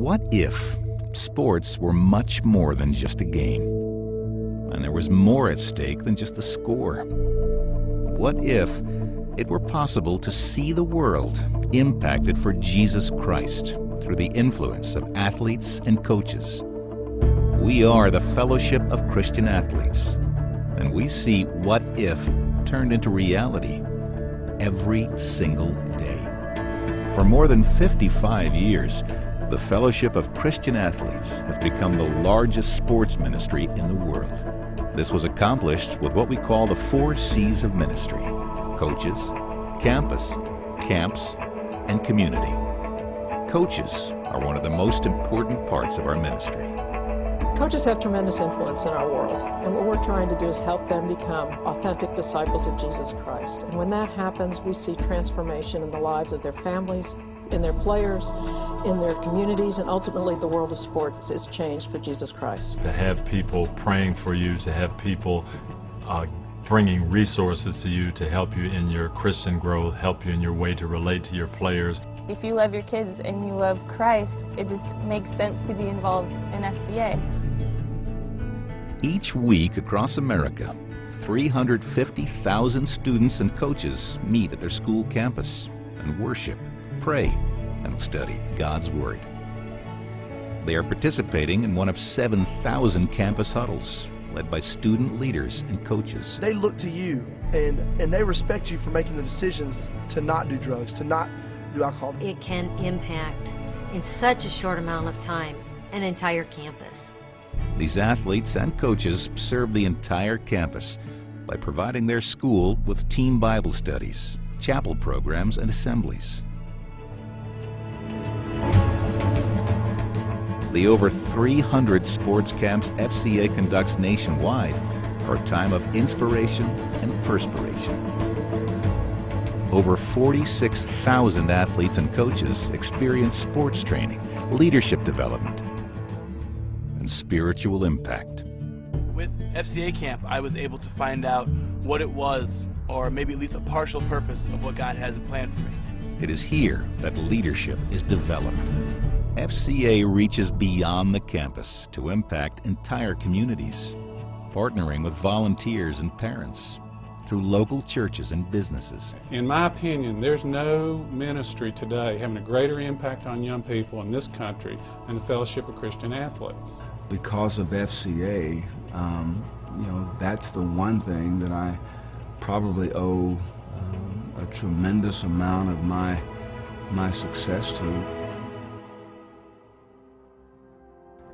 What if sports were much more than just a game, and there was more at stake than just the score? What if it were possible to see the world impacted for Jesus Christ through the influence of athletes and coaches? We are the Fellowship of Christian Athletes, and we see what if turned into reality every single day. For more than 55 years, the Fellowship of Christian Athletes has become the largest sports ministry in the world. This was accomplished with what we call the 4 C's of ministry: coaches, campus, camps, and community. Coaches are one of the most important parts of our ministry. Coaches have tremendous influence in our world, and what we're trying to do is help them become authentic disciples of Jesus Christ. And when that happens, we see transformation in the lives of their families, in their players, in their communities, and ultimately the world of sports is changed for Jesus Christ. To have people praying for you, to have people bringing resources to you to help you in your Christian growth, help you in your way to relate to your players. If you love your kids and you love Christ, it just makes sense to be involved in FCA. Each week across America, 350,000 students and coaches meet at their school campus and worship, pray, and study God's Word. They are participating in one of 7,000 campus huddles led by student leaders and coaches. They look to you and they respect you for making the decisions to not do drugs, to not do alcohol. It can impact, in such a short amount of time, an entire campus. These athletes and coaches serve the entire campus by providing their school with team Bible studies, chapel programs, and assemblies. The over 300 sports camps FCA conducts nationwide are a time of inspiration and perspiration. Over 46,000 athletes and coaches experience sports training, leadership development, and spiritual impact. With FCA camp, I was able to find out what it was, or maybe at least a partial purpose of what God has planned for me. It is here that leadership is developed. FCA reaches beyond the campus to impact entire communities, partnering with volunteers and parents through local churches and businesses. In my opinion, there's no ministry today having a greater impact on young people in this country than the Fellowship of Christian Athletes. Because of FCA, that's the one thing that I probably owe a tremendous amount of my success to.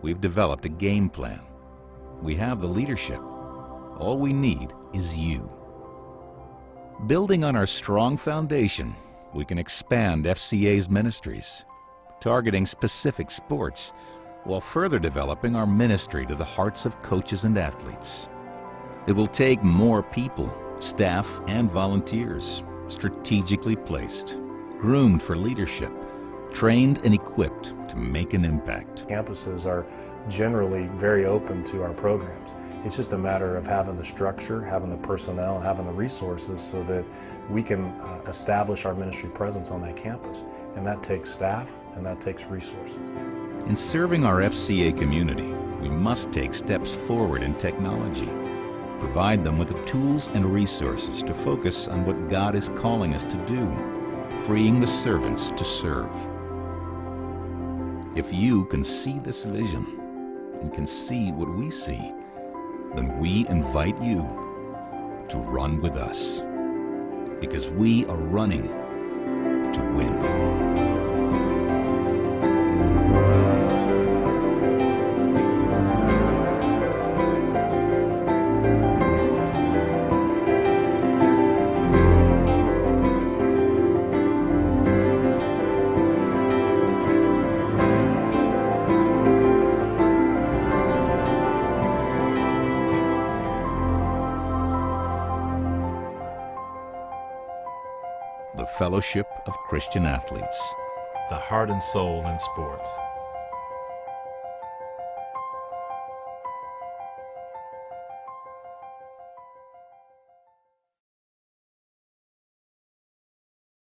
We've developed a game plan. We have the leadership. All we need is you. Building on our strong foundation, we can expand FCA's ministries, targeting specific sports, while further developing our ministry to the hearts of coaches and athletes. It will take more people, staff, and volunteers, strategically placed, groomed for leadership, trained and equipped to make an impact. Campuses are generally very open to our programs. It's just a matter of having the structure, having the personnel, and having the resources so that we can establish our ministry presence on that campus. And that takes staff and that takes resources. In serving our FCA community, we must take steps forward in technology, provide them with the tools and resources to focus on what God is calling us to do, freeing the servants to serve. If you can see this vision and can see what we see, then we invite you to run with us, because we are running to win. The Fellowship of Christian Athletes. The heart and soul in sports.